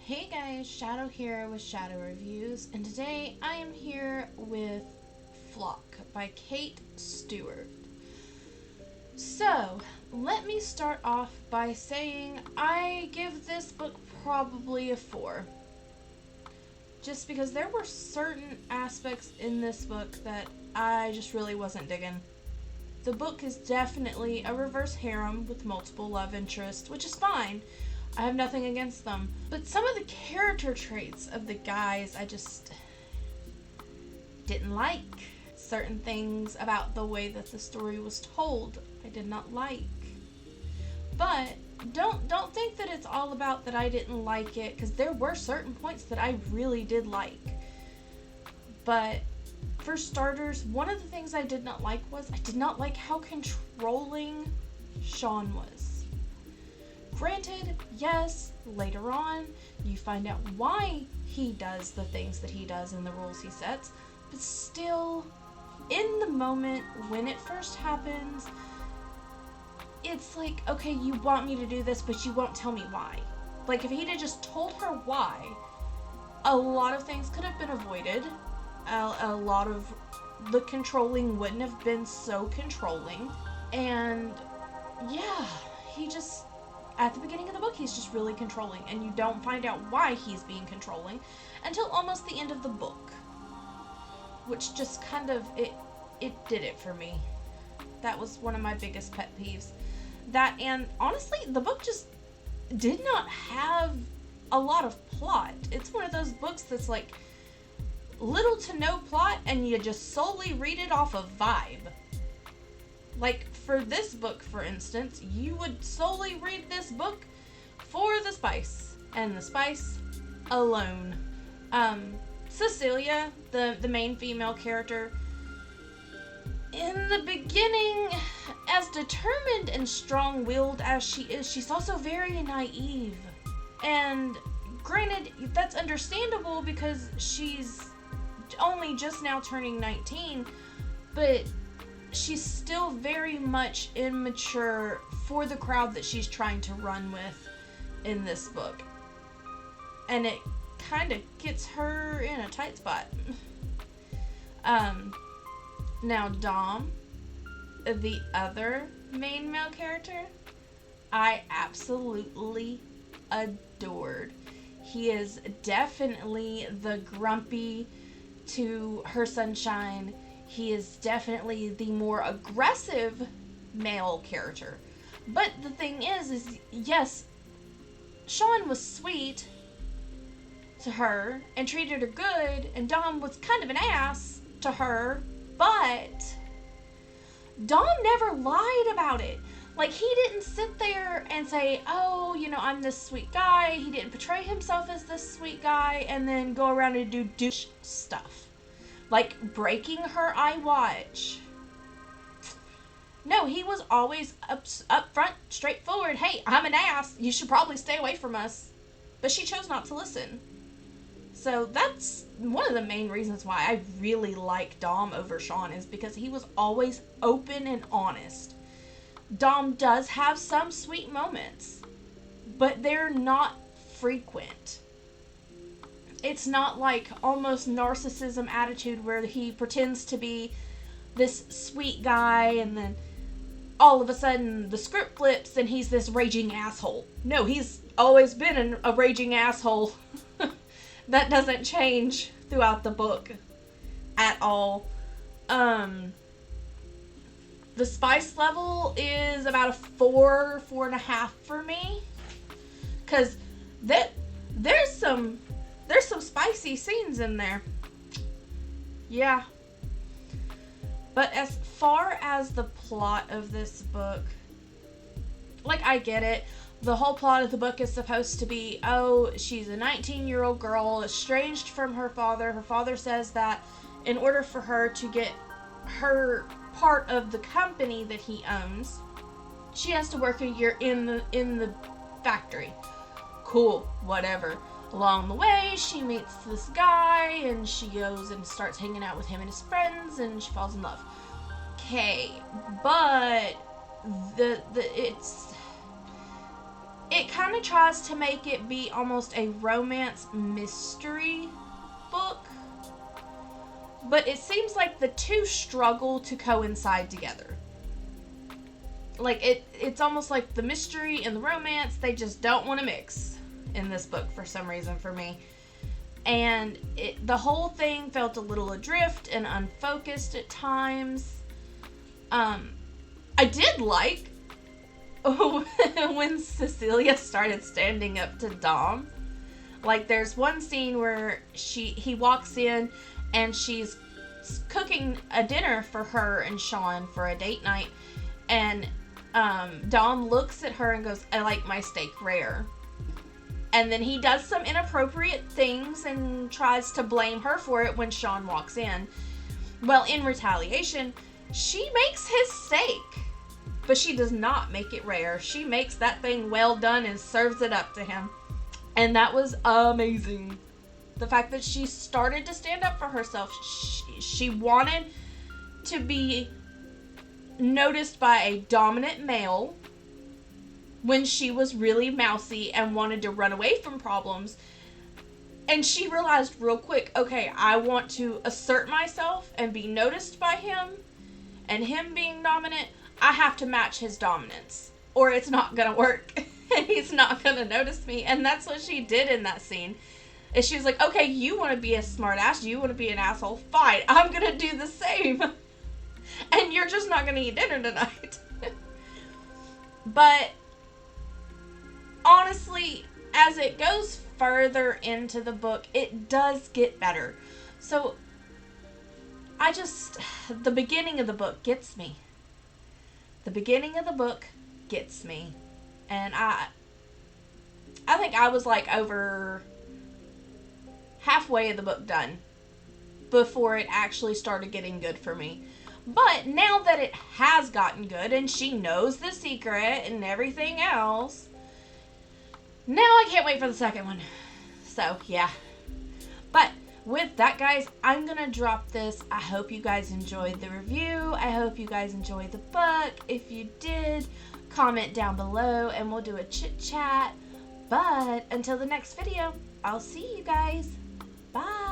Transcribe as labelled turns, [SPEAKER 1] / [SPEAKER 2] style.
[SPEAKER 1] Hey guys, Shadow here with Shadow Reviews, and today I am here with Flock by Kate Stewart. So, let me start off by saying I give this book probably a 4. Just because there were certain aspects in this book that I just really wasn't digging. The book is definitely a reverse harem with multiple love interests, which is fine. I have nothing against them. But some of the character traits of the guys I just didn't like. Certain things about the way that the story was told I did not like. But don't think that it's all about that I didn't like it, because there were certain points that I really did like. But for starters, one of the things I did not like was I did not like how controlling Sean was. Granted, yes, later on, you find out why he does the things that he does and the rules he sets, but still, in the moment when it first happens, it's like, okay, you want me to do this, but you won't tell me why. Like, if he'd have just told her why, a lot of things could have been avoided. A lot of the controlling wouldn't have been so controlling. And, yeah, he just... At the beginning of the book, he's just really controlling, and you don't find out why he's being controlling until almost the end of the book. Which just kind of, it did it for me. That was one of my biggest pet peeves. That, and honestly, the book just did not have a lot of plot. It's one of those books that's like, little to no plot, and you just solely read it off of vibe. Like, for this book, for instance, you would solely read this book for the spice, and the spice alone. Cecilia, the main female character, in the beginning, as determined and strong-willed as she is, she's also very naive. And granted, that's understandable because she's only just now turning 19, but she's still very much immature for the crowd that she's trying to run with in this book. And it kind of gets her in a tight spot. Now Dom, the other main male character, I absolutely adored. He is definitely the grumpy to her sunshine. He is definitely the more aggressive male character. But the thing is yes, Sean was sweet to her and treated her good, and Dom was kind of an ass to her, but Dom never lied about it. Like, he didn't sit there and say, oh, you know, I'm this sweet guy. He didn't portray himself as this sweet guy and then go around and do douche stuff. Like, breaking her iWatch. No, he was always up front, straightforward. Hey, I'm an ass. You should probably stay away from us. But she chose not to listen. So that's one of the main reasons why I really like Dom over Sean, is because he was always open and honest. Dom does have some sweet moments, but they're not frequent. It's not like almost narcissism attitude where he pretends to be this sweet guy and then all of a sudden the script flips and he's this raging asshole. No, he's always been a raging asshole. That doesn't change throughout the book at all. The spice level is about a 4.5 for me. Because there's some spicy scenes in there. Yeah. But as far as the plot of this book, like, I get it. The whole plot of the book is supposed to be, oh, she's a 19-year-old girl, estranged from her father. Her father says that in order for her to get her part of the company that he owns, she has to work a year in the factory. Cool, whatever. Along the way, she meets this guy, and she goes and starts hanging out with him and his friends, and she falls in love. Okay, but it's it kind of tries to make it be almost a romance mystery book, but it seems like the two struggle to coincide together. Like, it's almost like the mystery and the romance, they just don't want to mix in this book for some reason for me. And the whole thing felt a little adrift and unfocused at times. I did like when Cecilia started standing up to Dom. Like, there's one scene where he walks in and she's cooking a dinner for her and Sean for a date night, and Dom looks at her and goes, "I like my steak rare." And then he does some inappropriate things and tries to blame her for it when Sean walks in. Well, in retaliation, she makes his steak, but she does not make it rare. She makes that thing well done and serves it up to him. And that was amazing. The fact that she started to stand up for herself. She wanted to be noticed by a dominant male when she was really mousy and wanted to run away from problems. And she realized real quick, okay, I want to assert myself and be noticed by him. And him being dominant, I have to match his dominance, or it's not gonna work. And he's not gonna notice me. And that's what she did in that scene. Is she was like, okay, you want to be a smartass, you want to be an asshole, fine, I'm gonna do the same. And you're just not gonna eat dinner tonight. But honestly, as it goes further into the book, it does get better. So the beginning of the book gets me. The beginning of the book gets me. And I think I was like over halfway of the book done before it actually started getting good for me. But now that it has gotten good and she knows the secret and everything else, now I can't wait for the second one. So, yeah. But with that, guys, I'm going to drop this. I hope you guys enjoyed the review. I hope you guys enjoyed the book. If you did, comment down below and we'll do a chit chat. But until the next video, I'll see you guys. Bye.